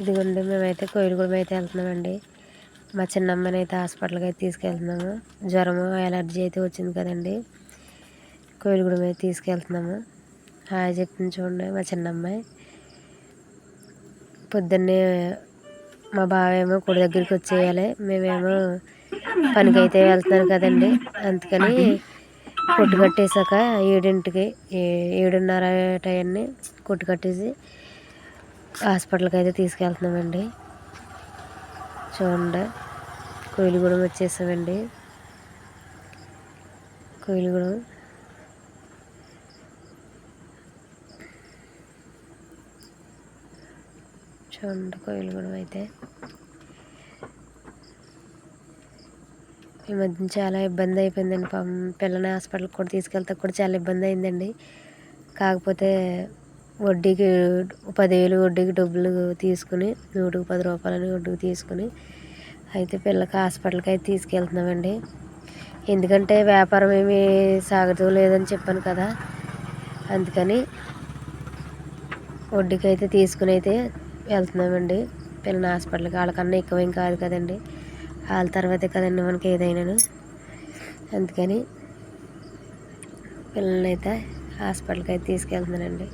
ఇదిగోండి మేమైతే కోయిలగూడెం అయితే వెళ్తున్నామండి. మా చిన్నమ్మని అయితే హాస్పిటల్కి అయితే తీసుకెళ్తున్నాము. జ్వరము ఎలర్జీ అయితే వచ్చింది కదండి, కోయిలగూడెం అయితే తీసుకెళ్తున్నాము. హాయ్ చెప్తుంది చూడండి మా చిన్నమ్మాయి. పొద్దున్నే మా బావేమో గుడి దగ్గరికి వచ్చేయాలి, మేమేమో పనికి అయితే వెళ్తున్నాను కదండి. అందుకని కొట్టు కట్టేశాక 7ంటికి 7:30 టైంని కొట్టు కట్టేసి హాస్పిటల్కి అయితే తీసుకెళ్తున్నామండి. చూడండి కోయిలగూడెం వచ్చేసామండి. కోయిలగూడెం చూడండి, కోయిలగూడెం అయితే ఈ మధ్య చాలా ఇబ్బంది అయిపోయిందండి. పాపం పిల్లని హాస్పిటల్కి కూడా తీసుకెళ్తే కూడా చాలా ఇబ్బంది అయిందండి. కాకపోతే వడ్డీకి 10,000 వడ్డీకి డబ్బులు తీసుకుని, 110 రూపాయలని వడ్డీకి తీసుకుని అయితే పిల్లకి హాస్పిటల్కి అయితే తీసుకెళ్తున్నామండి. ఎందుకంటే వ్యాపారం ఏమీ సాగుతూ లేదని చెప్పాను కదా, అందుకని వడ్డీకి అయితే తీసుకుని అయితే వెళ్తున్నామండి పిల్లని హాస్పిటల్కి. వాళ్ళకన్నా ఎక్కువేం కాదు కదండి, వాళ్ళ తర్వాతే కదండి మనకి ఏదైనాను. అందుకని పిల్లల్ని అయితే హాస్పిటల్కి అయితే తీసుకెళ్తున్నానండి.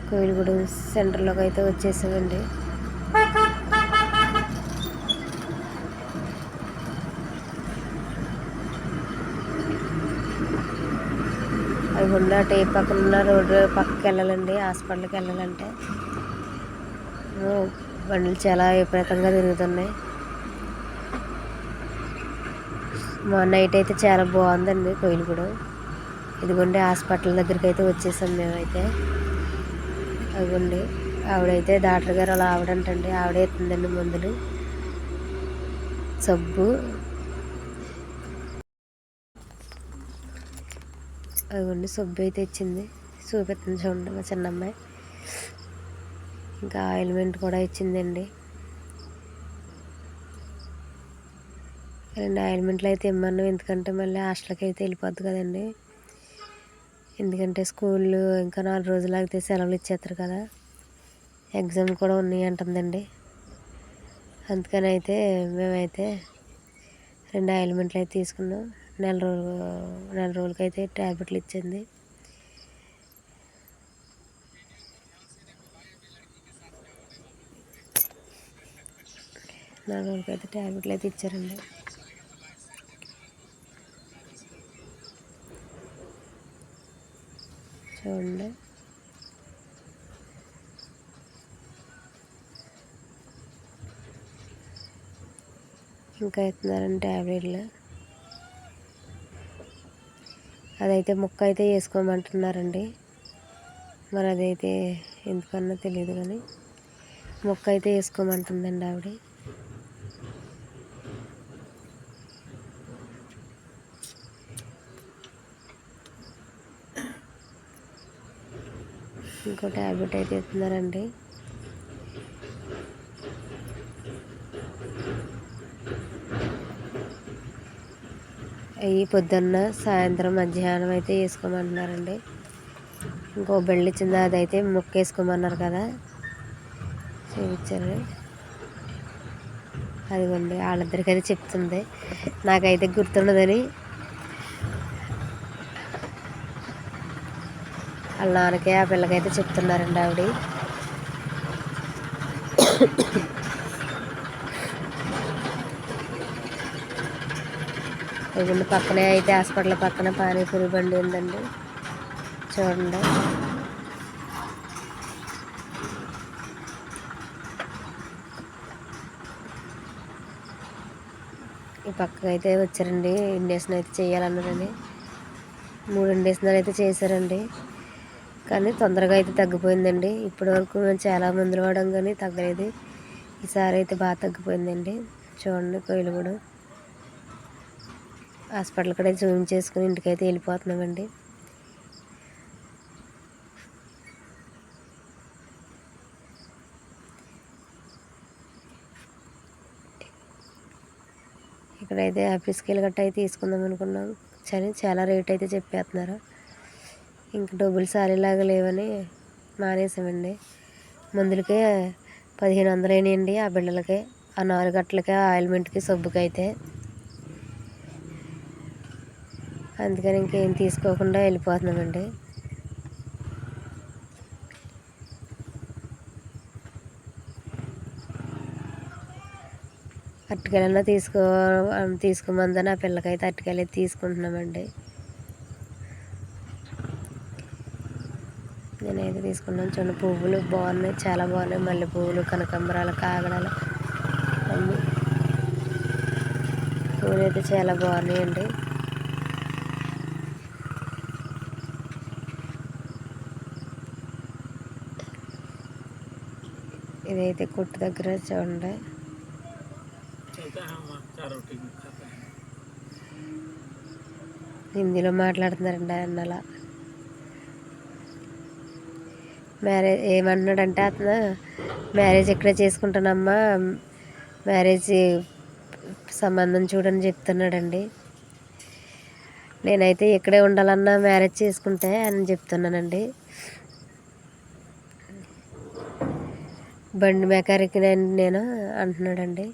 కోయిలగూడెం సెంటర్లోకి అయితే వచ్చేసామండి. అవి గుండా టే పక్కన ఉన్న రోడ్డు పక్కకి వెళ్ళాలండి. హాస్పిటల్కి వెళ్ళాలంటే బండ్లు చాలా విపరీతంగా తిరుగుతున్నాయి. మా నైట్ అయితే చాలా బాగుందండి కోయిలగూడెం. ఇదిగోండి హాస్పిటల్ దగ్గరికి అయితే వచ్చేసాం మేమైతే. అదిగోండి ఆవిడైతే డాక్టర్ గారు అలా ఆవిడంటండి, ఆవిడే ఎత్తుందండి మందులు, సబ్బు. అదిగోండి సబ్బు అయితే ఇచ్చింది, చూపిస్తుంది చూడండి మా చిన్నమ్మాయి. ఇంకా ఆయిల్మెంట్ కూడా ఇచ్చిందండి. 2 ఆయిల్మెంట్లు అయితే ఇమ్మన్నాం, ఎందుకంటే మళ్ళీ హాస్టల్కి అయితే వెళ్ళిపోద్ది కదండి. ఎందుకంటే స్కూళ్ళు ఇంకా 4 రోజులు ఆగితే సెలవులు ఇచ్చేస్తారు కదా, ఎగ్జామ్ కూడా ఉన్నాయి అంటుందండి. అందుకని అయితే మేమైతే 2 ఆయిల్మెంట్లు అయితే తీసుకున్నాం. నెల రోజులకైతే ట్యాబ్లెట్లు ఇచ్చింది. నెల రోజులకైతే ట్యాబ్లెట్లు అయితే ఇచ్చారండి. చూడండి ఇంకా ఇస్తున్నారండి ట్యాబ్లెట్లు. అదైతే ముక్క అయితే వేసుకోమంటున్నారండి, మరి అదైతే ఎందుకన్నా తెలియదు కానీ ముక్క అయితే వేసుకోమంటుందండి ఆవిడ. ఇంకో ట్యాబ్లెట్ అయితే ఇస్తున్నారండి. అవి పొద్దున్న సాయంత్రం మధ్యాహ్నం అయితే వేసుకోమంటున్నారండి. ఇంకో బెల్ట్ ఇచ్చింది, అదైతే ముక్క వేసుకోమన్నారు కదా, చూపించారు. అదిగోండి వాళ్ళిద్దరికైతే చెప్తుంది, నాకైతే గుర్తుండదని వాళ్ళ నాన్నకి ఆ పిల్లకైతే చెప్తున్నారండి ఆవిడ. ఇదిగోండి పక్కనే అయితే హాస్పిటల్ పక్కన పానీపూరి బండి ఉందండి, చూడండి. ఈ పక్కకి అయితే వచ్చారండి, ఇండక్షన్ అయితే చేయాలన్నారని 3 ఇండక్షన్లు అయితే చేశారండి. కానీ తొందరగా అయితే తగ్గిపోయిందండి. ఇప్పటి వరకు మేము చాలా మందులు వాడాం కానీ తగ్గలేదు, ఈసారి అయితే బాగా తగ్గిపోయిందండి. చూడండి కోయిలగూడెం హాస్పిటల్ కూడా చూపించేసుకుని ఇంటికైతే వెళ్ళిపోతున్నామండి. ఇక్కడైతే ఆఫీస్కి వెళ్ళి గట్ట అయితే తీసుకుందాం అనుకున్నాం, అని చాలా రేట్ అయితే చెప్పేస్తున్నారు. ఇంక డబ్బులు సాలేలాగా లేవని మానేసామండి. మందులకే 1500 అయినాయండి ఆ బిళ్ళలకి, ఆ 4 గంటలకి ఆయిల్మెంట్కి సబ్బుకి అయితే. అందుకని ఇంకేం తీసుకోకుండా వెళ్ళిపోతున్నామండి. అరటికాయలన్నా తీసుకోమందని ఆ పిల్లకైతే అరటికాయలు తీసుకుంటున్నామండి. నేనైతే తీసుకున్నాను. చూడండి పువ్వులు బాగున్నాయి, చాలా బాగున్నాయి. మల్లె పువ్వులు, కనకాంబరాలు, కాగడాలు అన్నీ పువ్వులు అయితే చాలా బాగున్నాయండి. ఇదైతే కొట్టు దగ్గర చూడండి. హిందీలో మాట్లాడుతున్నారండి ఆయన అలా. ఏమంటున్నాడంటే అతను, మ్యారేజ్ ఎక్కడే చేసుకుంటానమ్మా, మ్యారేజ్ సంబంధం చూడని చెప్తున్నాడండి. నేనైతే ఇక్కడే ఉండాలన్నా మ్యారేజ్ చేసుకుంటే అని చెప్తున్నానండి. బండి మెకానిక్ నేను అంటున్నాడండి.